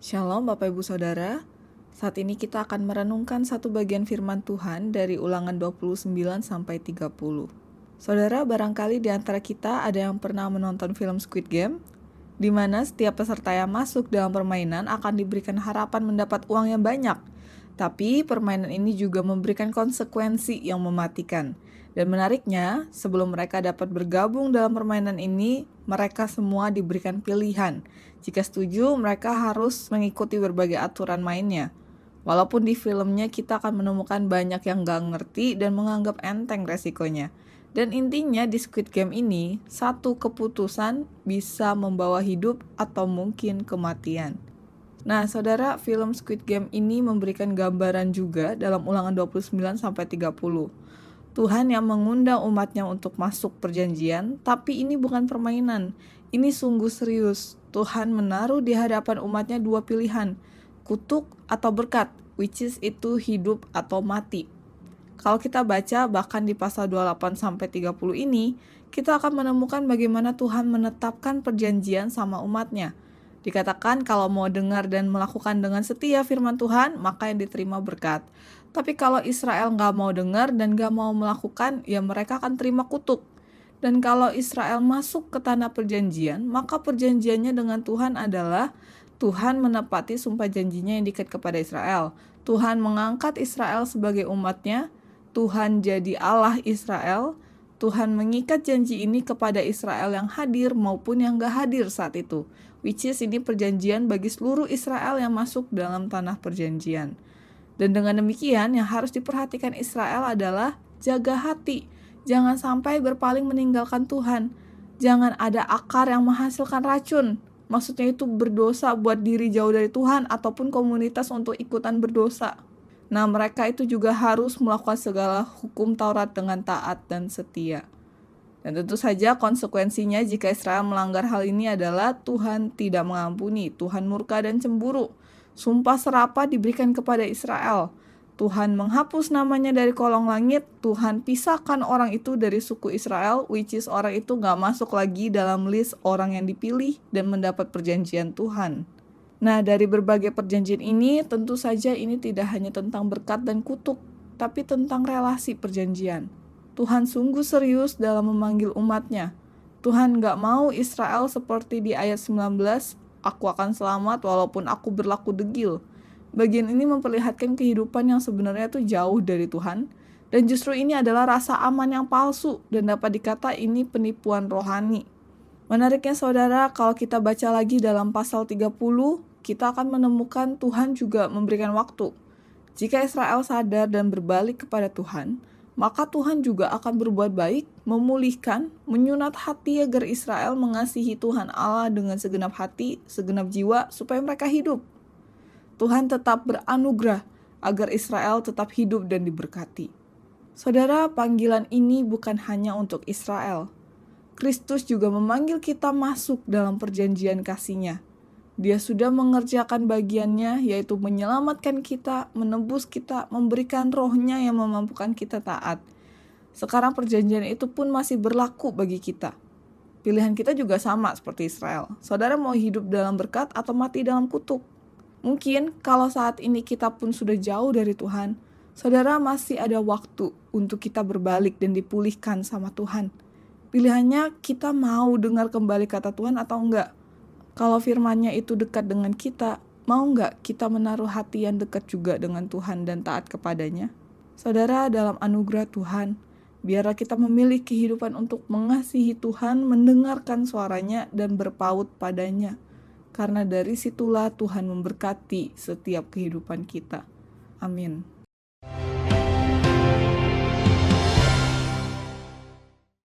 Shalom Bapak Ibu Saudara, saat ini kita akan merenungkan satu bagian firman Tuhan dari Ulangan 29-30. Saudara, barangkali di antara kita ada yang pernah menonton film Squid Game, di mana setiap peserta yang masuk dalam permainan akan diberikan harapan mendapat uang yang banyak. Tapi permainan ini juga memberikan konsekuensi yang mematikan. Dan menariknya, sebelum mereka dapat bergabung dalam permainan ini, mereka semua diberikan pilihan. Jika setuju, mereka harus mengikuti berbagai aturan mainnya. Walaupun di filmnya kita akan menemukan banyak yang gak ngerti dan menganggap enteng resikonya. Dan intinya di Squid Game ini, satu keputusan bisa membawa hidup atau mungkin kematian. Nah, saudara, film Squid Game ini memberikan gambaran juga dalam Ulangan 29-30. Tuhan yang mengundang umatnya untuk masuk perjanjian, tapi ini bukan permainan. Ini sungguh serius. Tuhan menaruh di hadapan umatnya dua pilihan, kutuk atau berkat, which is itu hidup atau mati. Kalau kita baca bahkan di pasal 28-30 ini, kita akan menemukan bagaimana Tuhan menetapkan perjanjian sama umatnya. Dikatakan kalau mau dengar dan melakukan dengan setia firman Tuhan, maka yang diterima berkat. Tapi kalau Israel nggak mau dengar dan nggak mau melakukan, ya mereka akan terima kutuk. Dan kalau Israel masuk ke tanah perjanjian, maka perjanjiannya dengan Tuhan adalah Tuhan menepati sumpah janjinya yang diikat kepada Israel. Tuhan mengangkat Israel sebagai umatnya, Tuhan jadi Allah Israel, Tuhan mengikat janji ini kepada Israel yang hadir maupun yang gak hadir saat itu. Which is ini perjanjian bagi seluruh Israel yang masuk dalam tanah perjanjian. Dan dengan demikian yang harus diperhatikan Israel adalah jaga hati. Jangan sampai berpaling meninggalkan Tuhan. Jangan ada akar yang menghasilkan racun. Maksudnya itu berdosa buat diri jauh dari Tuhan ataupun komunitas untuk ikutan berdosa. Nah, mereka itu juga harus melakukan segala hukum Taurat dengan taat dan setia. Dan tentu saja konsekuensinya jika Israel melanggar hal ini adalah Tuhan tidak mengampuni, Tuhan murka dan cemburu. Sumpah serapah diberikan kepada Israel. Tuhan menghapus namanya dari kolong langit, Tuhan pisahkan orang itu dari suku Israel, which is orang itu gak masuk lagi dalam list orang yang dipilih dan mendapat perjanjian Tuhan. Nah, dari berbagai perjanjian ini, tentu saja ini tidak hanya tentang berkat dan kutuk, tapi tentang relasi perjanjian. Tuhan sungguh serius dalam memanggil umatnya. Tuhan gak mau Israel seperti di ayat 19, aku akan selamat walaupun aku berlaku degil. Bagian ini memperlihatkan kehidupan yang sebenarnya itu jauh dari Tuhan. Dan justru ini adalah rasa aman yang palsu dan dapat dikata ini penipuan rohani. Menariknya saudara, kalau kita baca lagi dalam pasal 30, kita akan menemukan Tuhan juga memberikan waktu. Jika Israel sadar dan berbalik kepada Tuhan, maka Tuhan juga akan berbuat baik, memulihkan, menyunat hati agar Israel mengasihi Tuhan Allah dengan segenap hati, segenap jiwa, supaya mereka hidup. Tuhan tetap beranugerah agar Israel tetap hidup dan diberkati. Saudara, panggilan ini bukan hanya untuk Israel. Kristus juga memanggil kita masuk dalam perjanjian kasih-Nya. Dia sudah mengerjakan bagiannya, yaitu menyelamatkan kita, menebus kita, memberikan roh-Nya yang memampukan kita taat. Sekarang perjanjian itu pun masih berlaku bagi kita. Pilihan kita juga sama seperti Israel. Saudara mau hidup dalam berkat atau mati dalam kutuk? Mungkin kalau saat ini kita pun sudah jauh dari Tuhan, saudara masih ada waktu untuk kita berbalik dan dipulihkan sama Tuhan. Pilihannya kita mau dengar kembali kata Tuhan atau enggak. Kalau firman-Nya itu dekat dengan kita, mau enggak kita menaruh hati yang dekat juga dengan Tuhan dan taat kepadanya? Saudara, dalam anugerah Tuhan, biarlah kita memilih kehidupan untuk mengasihi Tuhan, mendengarkan suaranya dan berpaut padanya. Karena dari situlah Tuhan memberkati setiap kehidupan kita. Amin.